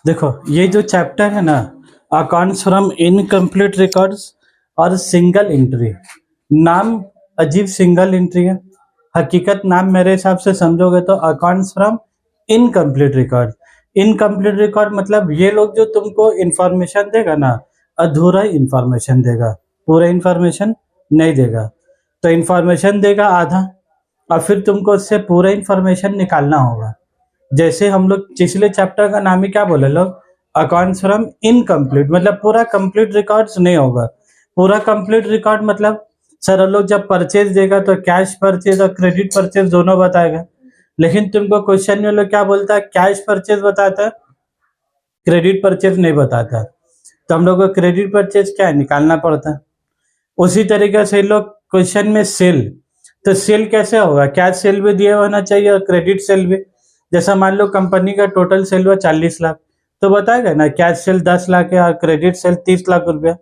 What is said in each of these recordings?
देखो ये जो चैप्टर है ना, अकाउंट्स फ्रॉम इनकम्प्लीट रिकॉर्ड्स और सिंगल एंट्री, नाम अजीब सिंगल एंट्री है। हकीकत नाम मेरे हिसाब से समझोगे तो accounts from incomplete record. Incomplete record मतलब ये लोग जो तुमको इंफॉर्मेशन देगा ना, अधूरा इंफॉर्मेशन देगा, पूरा इंफॉर्मेशन नहीं देगा। तो इंफॉर्मेशन देगा आधा, और फिर तुमको उससे पूरा इंफॉर्मेशन निकालना होगा। जैसे हम लोग पिछले चैप्टर का नाम ही क्या बोले लोग, अकाउंट्स फ्रॉम इनकम्प्लीट, मतलब पूरा कंप्लीट रिकॉर्ड्स नहीं होगा। पूरा कंप्लीट रिकॉर्ड मतलब सर लोग जब परचेज देगा तो कैश परचेज और क्रेडिट परचेज दोनों बताएगा, लेकिन तुमको क्वेश्चन में लोग क्या बोलता है, कैश परचेज बताता है, क्रेडिट परचेज नहीं बताता। तो हम लोग को क्रेडिट परचेज क्या है निकालना पड़ता है। उसी तरीके से लोग क्वेश्चन में सेल, तो सेल कैसे होगा, कैश सेल भी दिया होना चाहिए और क्रेडिट सेल भी। जैसा मान लो कंपनी का टोटल सेल हुआ 40 लाख, तो बताएगा ना कैश सेल 10 लाख है और क्रेडिट सेल 30 लाख रुपया।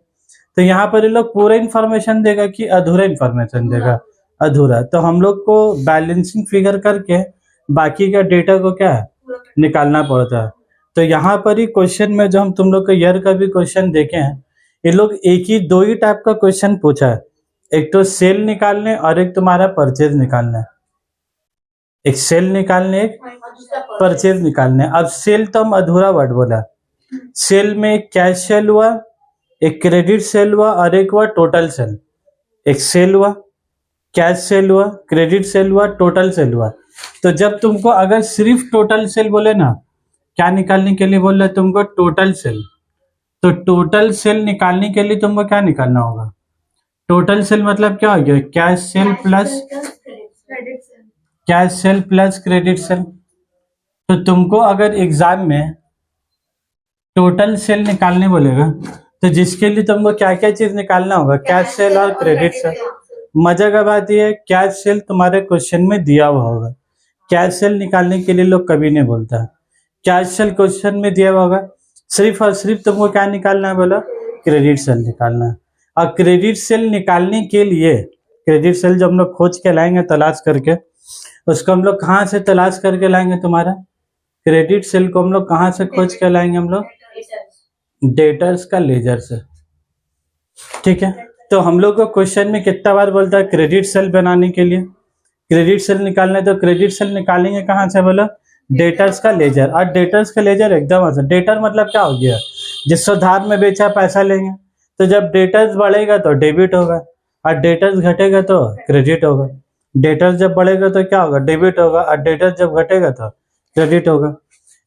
तो यहाँ पर ये लोग पूरा इंफॉर्मेशन देगा कि अधूरा इंफॉर्मेशन देगा, अधूरा। तो हम लोग को बैलेंसिंग फिगर करके बाकी का डेटा को क्या है निकालना पड़ता है। तो यहाँ पर ही क्वेश्चन में जो हम तुम लोग को ईयर का भी क्वेश्चन देखे हैं, ये लोग एक ही दो ही टाइप का क्वेश्चन पूछा है, एक तो सेल निकालने और एक तुम्हारा परचेज निकालना है। एक सेल निकालने, एक परचेज निकालने। अब सेल तो हम अधूरा वर्ड बोला, सेल में एक कैश सेल हुआ, एक क्रेडिट सेल हुआ और एक हुआ टोटल सेल। एक सेल हुआ, कैश सेल हुआ, क्रेडिट सेल हुआ, टोटल सेल हुआ। तो जब तुमको अगर सिर्फ टोटल सेल बोले ना, क्या निकालने के लिए बोल रहे तुमको, टोटल सेल। तो टोटल सेल निकालने के लिए तुमको क्या निकालना होगा, टोटल सेल मतलब क्या हो गया, cash cell plus cash cell plus credit sale. तो तुमको अगर एग्जाम में टोटल सेल निकालने बोलेगा तो जिसके लिए तुमको क्या क्या चीज निकालना होगा, कैश सेल और क्रेडिट सेल। मजा का बात यह है कैश सेल तुम्हारे क्वेश्चन में दिया हुआ होगा, कैश सेल निकालने के लिए लोग कभी नहीं बोलता है। कैश सेल क्वेश्चन में दिया हुआ होगा, सिर्फ और सिर्फ तुमको क्या निकालना है बोला, क्रेडिट सेल निकालना है। और क्रेडिट सेल निकालने के लिए, क्रेडिट सेल जब हम लोग खोज के लाएंगे तलाश करके, उसको हम लोग कहाँ से तलाश करके लाएंगे, तुम्हारा क्रेडिट सेल को हम लोग कहाँ से खोज के लाएंगे, हम लोग डेटर्स का लेजर से। ठीक है, तो हम लोग को क्वेश्चन में कितना बार बोलता है क्रेडिट सेल बनाने के लिए, क्रेडिट सेल निकालना है, तो क्रेडिट सेल निकालेंगे कहाँ से बोला, डेटर्स का लेजर। और डेटर्स का लेजर एकदम आसान, डेटर मतलब क्या हो गया, जिस उधार में बेचा पैसा लेंगे। तो जब डेटर्स बढ़ेगा तो डेबिट होगा और डेटर्स घटेगा तो क्रेडिट होगा। डेटर्स जब बढ़ेगा तो क्या होगा, डेबिट होगा, और डेटर्स जब घटेगा तो क्रेडिट होगा।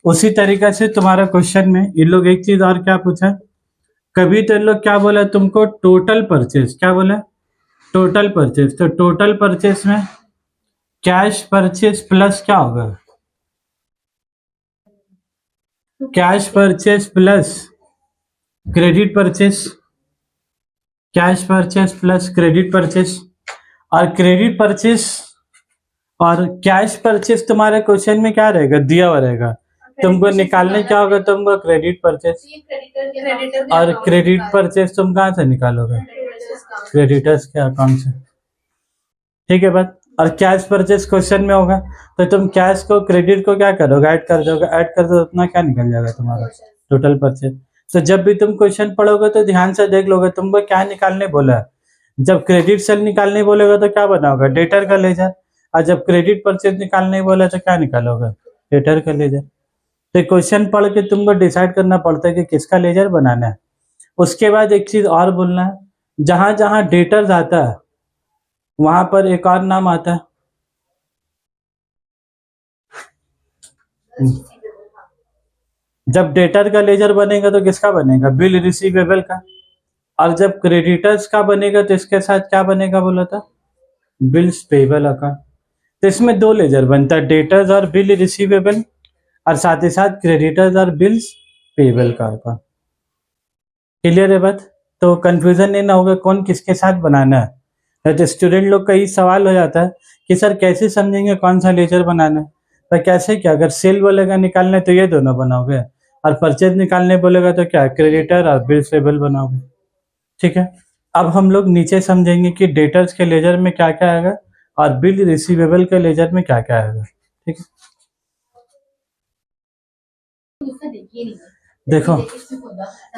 उसी तरीके से तुम्हारा क्वेश्चन में इन लोग एक चीज और क्या पूछा, कभी तो इन लोग क्या बोला तुमको, टोटल परचेज, क्या बोला, टोटल परचेज। तो टोटल परचेज में कैश परचेज प्लस क्या होगा, cash purchase plus credit purchase, cash purchase plus credit purchase. और क्रेडिट परचेज और कैश परचेज तुम्हारे क्वेश्चन में क्या रहेगा, दिया हुआ रहेगा। तुमको निकालने क्या होगा, तुमको क्रेडिट परचेज, और क्रेडिट परचेज तुम कहाँ से निकालोगे, क्रेडिटर्स के अकाउंट से। ठीक है बात। और कैश परचेज क्वेश्चन में होगा तो तुम कैश को क्रेडिट को क्या करोगे, ऐड कर दोगे, ऐड कर दो उतना क्या निकल जाएगा तुम्हारा, टोटल परचेज। तो जब भी तुम क्वेश्चन पढ़ोगे तो ध्यान से देख लोगे तुमको क्या निकालने बोला है। जब क्रेडिट सेल निकालने बोलेगा तो क्या बनाओगे, डेटर का लेजर। और जब क्रेडिट परचेज निकालने बोला तो क्या निकालोगे, डेटर का लेजर। तो क्वेश्चन पढ़ के तुमको डिसाइड करना पड़ता है कि किसका लेजर बनाना है। उसके बाद एक चीज और बोलना है, जहां जहां डेटर्स आता है वहां पर एक और नाम आता है, जब डेटर का लेजर बनेगा तो किसका बनेगा, बिल रिसीवेबल का। और जब क्रेडिटर्स का बनेगा तो इसके साथ क्या बनेगा बोला था, बिल्स पेबल अकाउंट। तो इसमें दो लेजर बनता है, डेटर्स और बिल रिसीवेबल, और साथ ही साथ क्रेडिटर्स और बिल्स पेबल का अकाउंट। क्लियर है बात। तो कंफ्यूजन नहीं ना होगा कौन किसके साथ बनाना है। नहीं तो स्टूडेंट लोग का ही सवाल हो जाता है कि सर कैसे समझेंगे कौन सा लेजर बनाना है। तो कैसे क्या, अगर सेल बोलेगा निकालने तो ये दोनों बनाओगे, और परचेज निकालने बोलेगा तो क्या क्रेडिटर और बिल पेबल बनाओगे। ठीक है, अब हम लोग नीचे समझेंगे कि डेटर्स के लेजर में क्या क्या आएगा और बिल रिसीवेबल के लेजर में क्या क्या आएगा। ठीक है, देखो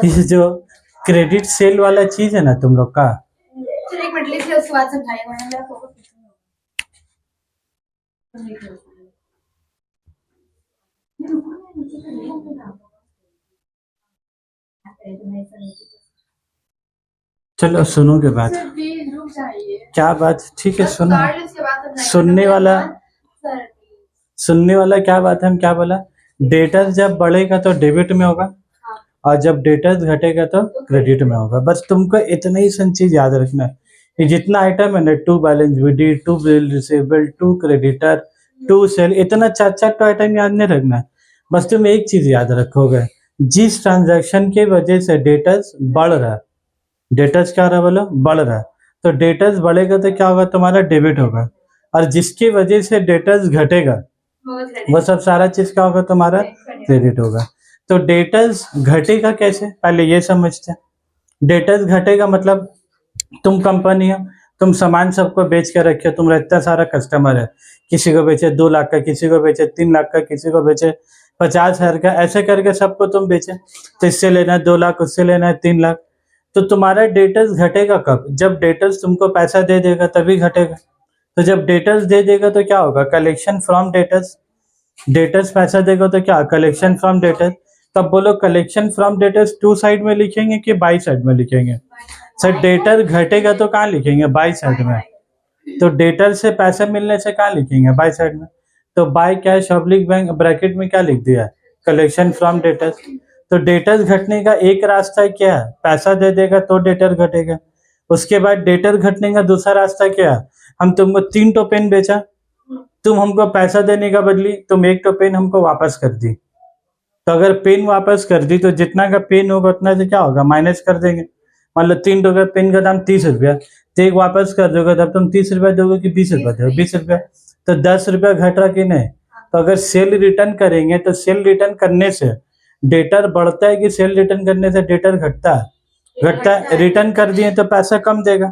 ये जो क्रेडिट सेल वाला चीज है ना तुम लोग का, चलो एक मिनट लीजिए, उसके बाद समझाइएगा। मैंने मेरा फोटो चलो सुनोगे बात, प्लीज रुक जाइए। क्या बात, ठीक है सुनो। कार्ड उसके बाद समझाइएगा। सुनने वाला सर सुनने वाला क्या बात है, हम क्या बोला, डेटा जब बढ़ेगा तो डेबिट में होगा हाँ और जब डेटा घटेगा तो क्रेडिट में होगा। बस तुमको इतना ही सन चीज याद रखना है कि जितना आइटम है ना, to balance b d, to bill receivable, to creditor, to sale, इतना चार चार तो आइटम याद नहीं रखना है। बस तुम एक चीज याद रखोगे, जिस ट्रांजैक्शन की वजह से डेटर्स बढ़ रहा है, डेटर्स क्या हो रहा है बोलो, बढ़ रहा है, तो डेटर्स बढ़ेगा तो क्या होगा, तुम्हारा डेबिट होगा। और जिसकी वजह से डेटर्स घटेगा वो सब सारा चीज क्या होगा, तुम्हारा क्रेडिट होगा। तो डेटर्स घटेगा कैसे, पहले ये समझते हैं। डेटर्स घटेगा मतलब तुम कंपनी हो, तुम सामान सबको बेच के रखे हो, तुम्हारा इतना सारा कस्टमर है, किसी को बेचे 2 लाख का, किसी को बेचे 3 लाख का, किसी को बेचे 50,000 का, ऐसे करके सबको तुम बेचे। तो इससे लेना है 2 लाख, उससे लेना है 3 लाख। तो तुम्हारा डेटर्स घटेगा कब, जब डेटर्स तुमको पैसा दे देगा तभी घटेगा। तो जब डेटर्स दे देगा तो क्या होगा, कलेक्शन फ्रॉम डेटर्स। डेटर्स पैसा देगा तो क्या, कलेक्शन फ्रॉम डेटर्स। तब बोलो collection from debtors to side में लिखेंगे कि बाई साइड में लिखेंगे। सर डेटर घटेगा तो कहाँ लिखेंगे, बाई साइड में। तो डेटर से पैसा मिलने से कहाँ लिखेंगे, बाई साइड में। तो by cash oblique bank bracket में क्या लिख दिया, कलेक्शन फ्रॉम डेटर्स। तो डेटर्स घटने का एक रास्ता क्या है, पैसा दे देगा तो डेटर घटेगा। उसके बाद डेटर घटने का दूसरा रास्ता क्या है, हम तुमको 3 टो पेन बेचा, तुम हमको पैसा देने का बदली तुम 1 टो पेन हमको वापस कर दी। तो अगर पेन वापस कर दी तो जितना का पेन होगा उतना से क्या होगा, माइनस कर देंगे। मान लो 3 रुपये पेन का दाम 30 रुपया, तो एक वापस कर दोगे तब तुम 30 रुपया दोगे कि 20 रुपया दोगे, 20 रुपया। तो 10 रुपया घट रहा कि नहीं। तो अगर सेल रिटर्न करेंगे तो सेल रिटर्न करने से डेटर बढ़ता है कि सेल रिटर्न करने से डेटर घटता है, घटता है। रिटर्न कर दिए तो पैसा कम देगा,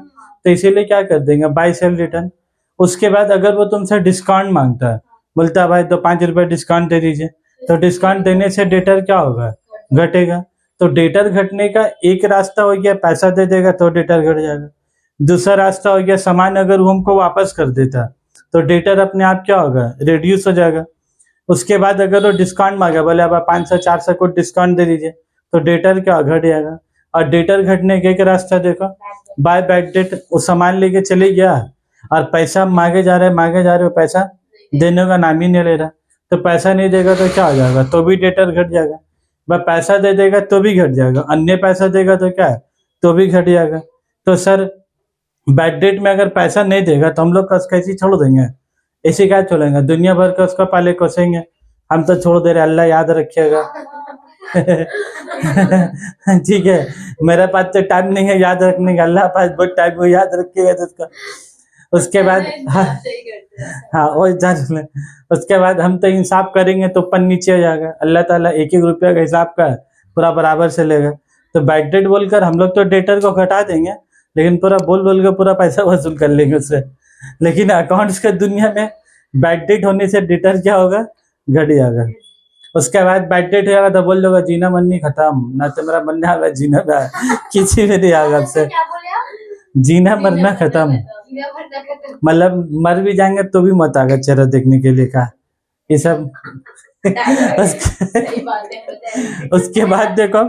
तो इसीलिए क्या कर देंगे, बाय सेल रिटर्न। उसके बाद अगर वो तुमसे डिस्काउंट मांगता है, बोलता है भाई तो 5 रुपये डिस्काउंट दे दीजिए, तो डिस्काउंट देने से डेटर क्या होगा, घटेगा। तो डेटर घटने का एक रास्ता हो गया, पैसा दे देगा तो डेटर घट जाएगा। दूसरा रास्ता हो गया, सामान अगर वो हमको वापस कर देता तो डेटर अपने आप क्या होगा, रिड्यूस हो जाएगा। उसके बाद अगर वो डिस्काउंट मांगा, बोले अब 500-400 को डिस्काउंट दे दीजिए, तो डेटर क्या घट जाएगा। और डेटर घटने का एक रास्ता देखो, बाय बैक डेट, वो सामान लेके चले गया और पैसा मांगे जा रहे हो, पैसा देने का नाम ही नहीं ले रहा, तो पैसा नहीं देगा तो क्या हो जाएगा, तो भी डेटर घट जाएगा। वह पैसा दे देगा तो भी घट जाएगा, अन्य पैसा देगा तो क्या है, तो भी घट जाएगा। तो सर बैड डेट में अगर पैसा नहीं देगा तो हम लोग कैसे छोड़ देंगे, ऐसे क्या छोड़ेंगे, दुनिया भर का उसका पहले कोसेंगे, हम तो छोड़ दे रहे, अल्लाह याद रखिएगा। ठीक है, मेरे पास तो टाइम नहीं है याद रखने का, अल्लाह पास बहुत टाइम है, याद रखिएगा तो उसका। उसके बाद हाँ वो जान ले। उसके बाद हम तो इंसाफ करेंगे तो ऊपर नीचे हो जाएगा, अल्लाह ताला 1-1 रुपया का हिसाब का पूरा बराबर से लेगा। तो बैड डेट बोलकर हम लोग तो डेटर को घटा देंगे, लेकिन पूरा बोल बोल के पूरा पैसा वसूल कर लेंगे उससे। लेकिन अकाउंट्स के दुनिया में बैड डेट होने से डेटर क्या होगा, घट जाएगा। उसके बाद बैड डेट हो जाएगा तो बोल दोगे जीना मन नहीं खत्म, ना तो मेरा मन नहीं आएगा जीना का, किसी में नहीं आएगा आपसे, जीना मरना खत्म। मतलब मर भी जाएंगे तो भी मत आएगा चेहरा देखने के लिए का, ये सब। उसके बाद देखो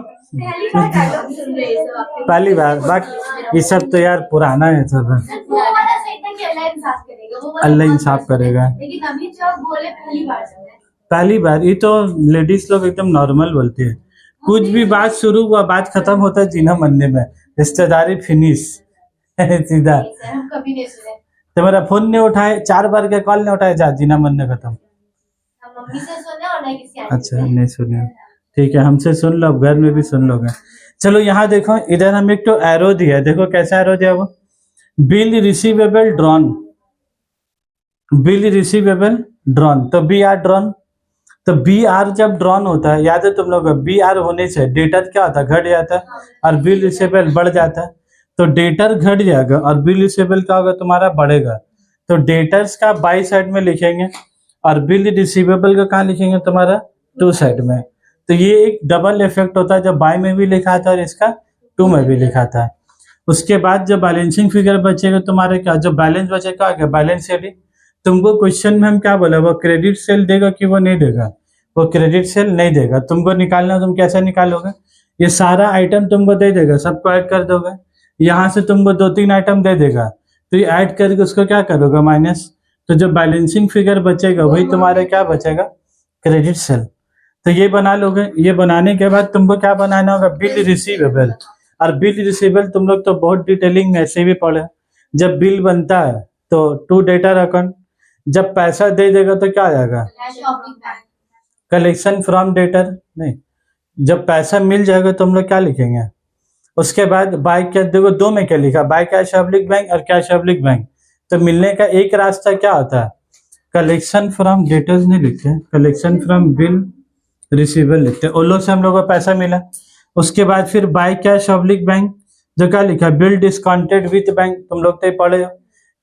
पहली बार बाकी ये सब तो यार पुराना है सब, अल्लाह इंसाफ करेगा। पहली बार ये तो लेडीज लोग एकदम नॉर्मल बोलती है, कुछ भी बात शुरू हुआ बात खत्म होता है जीना मरने में, रिश्तेदारी फिनिश सीधा। तो मेरा फोन नहीं उठाए, 4 बार के कॉल नहीं उठाए, जा जीना मरने खत्म। अच्छा नहीं सुने, ठीक है हमसे सुन लो, घर में भी सुन लोगे। चलो यहाँ देखो, इधर हम एक तो एरो दिया है, देखो कैसा एरो दिया, वो bill receivable drawn, bill receivable drawn, तो बी आर ड्रॉन। तो बी आर जब ड्रॉन होता है, याद है तुम लोग, बी आर होने से डेटर क्या होता है, घट जाता है और बिल रिसीवेबल बढ़ जाता है। तो डेटर घट जाएगा और बिल रिसीवेबल क्या होगा, तुम्हारा बढ़ेगा। तो डेटर्स का बाई साइड में लिखेंगे और बिल रिसीवेबल का कहाँ लिखेंगे, तुम्हारा टू साइड में। तो ये एक डबल इफेक्ट होता है, जब बाय में भी लिखा था और इसका टू में भी लिखा था। उसके बाद जब बैलेंसिंग फिगर बचेगा तुम्हारे, क्या जो बैलेंस बचेगा क्या, बैलेंस शीट। तुमको क्वेश्चन में हम क्या बोला, वो क्रेडिट सेल देगा कि वो नहीं देगा, वो क्रेडिट सेल नहीं देगा। तुमको निकालना, तुम कैसे निकालोगे, ये सारा आइटम तुमको दे देगा, सबको ऐड कर दोगे। यहाँ से तुमको 2-3 आइटम दे देगा, तो ये ऐड करके उसको क्या करोगे, माइनस। तो जो बैलेंसिंग फिगर बचेगा वही तुम्हारा क्या बचेगा, क्रेडिट सेल। तो ये बना लोगे। ये बनाने के बाद तुमको क्या बनाना होगा, बिल रिसीवेबल। और बिल रिसीवेबल तुम लोग तो बहुत डिटेलिंग में ऐसे भी पढ़े। जब बिल बनता है तो टू डेटर अकाउंट, जब पैसा दे देगा तो क्या आ जाएगा, कलेक्शन फ्रॉम डेटर। नहीं, जब पैसा मिल जाएगा तो हम लोग क्या लिखेंगे। उसके बाद बाय क्या, देखो दो में क्या लिखा, बाय कैश पब्लिक बैंक और कैश पब्लिक बैंक। तो मिलने का एक रास्ता क्या होता है, कलेक्शन फ्रॉम डेटर्स नहीं लिखते, कलेक्शन फ्रॉम बिल रिसीवेबल लिखते हैं। उन लोग से हम लोग को पैसा मिला। उसके बाद फिर बाय कैश पब्लिक बैंक, जो क्या लिखा, बिल डिस्काउंटेड विथ बैंक। तुम लोग तो ये पढ़े हो,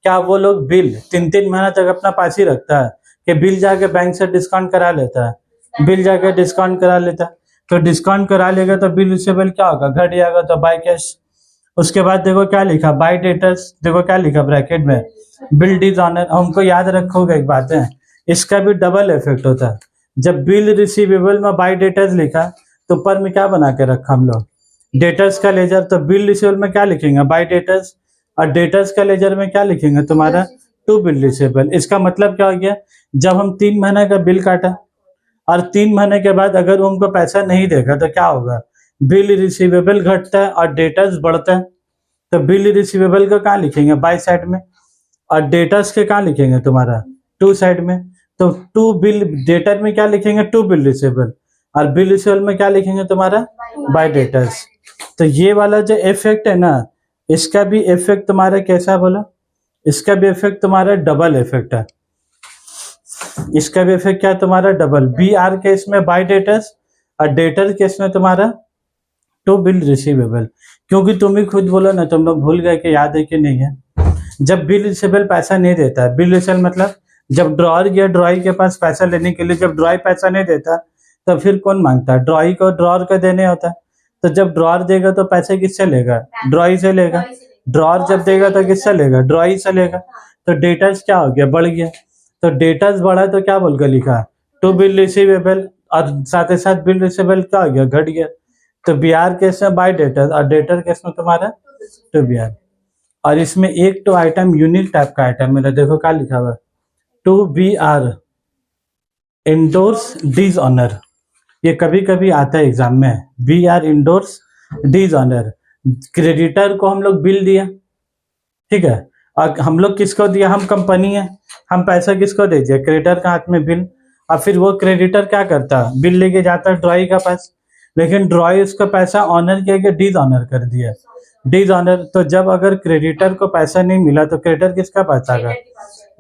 क्या वो लोग बिल 3-3 महीना तक अपना पास ही रखता है कि बिल जाके बैंक से डिस्काउंट करा लेता है, बिल जाके डिस्काउंट करा लेता है। तो डिस्काउंट करा लेगा तो बिल रिसीवेबल क्या होगा, घट जाएगा, तो बाय कैश। उसके बाद देखो क्या लिखा, बाय डेटर्स, देखो क्या लिखा ब्रैकेट में, बिल इज ऑनर। हमको याद रखोगे एक बात है, इसका भी डबल इफेक्ट होता है। जब बिल रिसीवेबल में बाय डेटर्स लिखा तो ऊपर में क्या बना के रखा हम लोग, डेटर्स का लेजर। तो बिल रिसीवेबल में क्या लिखेंगे, बाय डेटर्स, और डेटर्स का लेजर में क्या लिखेंगे तुम्हारा, टू बिल रिसीवेबल। इसका मतलब क्या हो गया, जब हम 3 महीने का बिल काटा और 3 महीने के बाद अगर उनको पैसा नहीं देगा तो क्या होगा, बिल रिसीवेबल घटता है और डेटर्स बढ़ता है। तो बिल रिसीवेबल का कहाँ लिखेंगे, बाय साइड में, और डेटर्स के कहाँ लिखेंगे तुम्हारा, टू साइड में। तो टू बिल डेटर में क्या लिखेंगे, टू बिल रिसीवेबल, और बिल रिसीवेबल में क्या लिखेंगे तुम्हारा, बाय डेटर्स। तो ये वाला जो इफेक्ट है ना, इसका भी इफेक्ट तुम्हारा कैसा बोला, इसका भी इफेक्ट तुम्हारा डबल इफेक्ट है। इसका भी इफेक्ट क्या तुम्हारा, डबल। बी आर केस में बाय डेटर्स और डेटर केस में तुम्हारा टू बिल रिसीवेबल। क्योंकि तुम ही खुद बोलो ना, तुम लोग भूल गए कि याद है कि नहीं है। जब बिल रिसीवेबल पैसा नहीं देता है, बिल रिसीवेबल मतलब जब ड्रॉअर गया ड्रॉई के पास पैसा लेने के लिए, जब ड्रॉई पैसा नहीं देता तो फिर कौन मांगता है, ड्रॉई को ड्रॉअर को देने होता है। तो जब ड्रॉअर देगा तो पैसे किससे लेगा, ड्रॉई से लेगा। ड्रॉअर जब देगा तो किससे लेगा, ड्रॉई से लेगा। तो डेटर्स क्या हो गया, बढ़ गया। तो डेटर्स बढ़ा तो क्या बोल कर लिखा, टू बिल रिसीवेबल, और साथ ही साथ बिल रिसीवेबल क्या हो गया, घट गया। तो बीआर केस में बाय डेटर और डेटर केस में तुम्हारा टू बीआर। और इसमें एक तो आइटम यूनिक टाइप का आइटम मेरा, देखो क्या लिखा हुआ, to B R endorse dishonour. ये कभी कभी आता है एग्जाम में, B R endorse dishonour. Creditor को हम लोग बिल दिया, ठीक है, और हम लोग किसको दिया, हम कंपनी है, हम पैसा किसको दे दिया, क्रेडिटर का हाथ में बिल। और फिर वो क्रेडिटर क्या करता, बिल लेके जाता ड्रॉई का पास, लेकिन ड्रॉई उसका पैसा ऑनर किया गया, डिज ऑनर कर दिया, डिज ऑनर। तो जब अगर क्रेडिटर को पैसा नहीं मिला तो क्रेडिटर किसका पास जाएगा,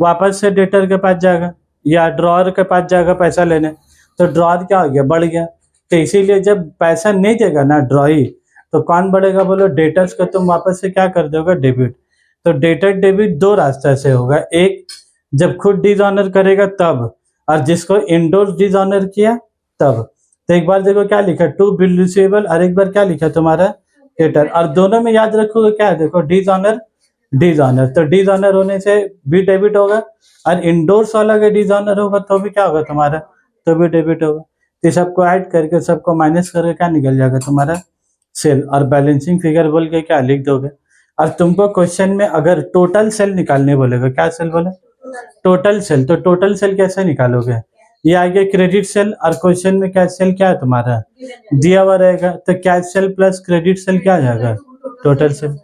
वापस से डेटर के पास जाएगा या ड्रॉअर के पास जाएगा पैसा लेने। तो ड्रॉअर क्या हो गया, बढ़ गया। तो इसीलिए जब पैसा नहीं देगा ना ड्रॉई, तो कौन बढ़ेगा बोलो, डेटर्स को तुम वापस से क्या कर दोगे, डेबिट। तो डेटर डेबिट दो रास्ते से होगा, एक जब खुद डिसऑनर करेगा तब, और जिसको इंडोर्स डिसऑनर किया तब। तो एक बार देखो क्या लिखा, टू बिल रिसीवेबल, और एक बार क्या लिखा तुम्हारा डेटर, और दोनों में याद रखोगे क्या है, देखो डिसऑनर डिसऑनर। तो डिसऑनर होने से भी डेबिट होगा, और इंडोर्स वाला अगर डिसऑनर होगा तो भी क्या होगा तुम्हारा, तो भी डेबिट होगा। तो सबको ऐड करके सबको माइनस करके क्या निकल जाएगा तुम्हारा, सेल। और बैलेंसिंग फिगर बोल के क्या लिख दोगे। और तुमको क्वेश्चन में अगर टोटल सेल निकालने बोलेगा, क्या सेल बोले, टोटल सेल। तो टोटल सेल कैसे निकालोगे, ये आगे क्रेडिट सेल, और क्वेश्चन में कैश सेल क्या है तुम्हारा दिया हुआ रहेगा। तो cash cell plus credit sale क्या आ जाएगा, टोटल सेल,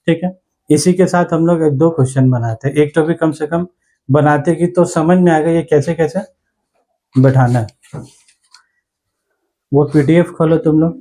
ठीक है। इसी के साथ हम लोग 1-2 क्वेश्चन बनाते हैं, एक तो भी कम से कम बनाते कि तो समझ में आएगा ये कैसे कैसे बैठाना है। वो पीडीएफ खोलो तुम लोग।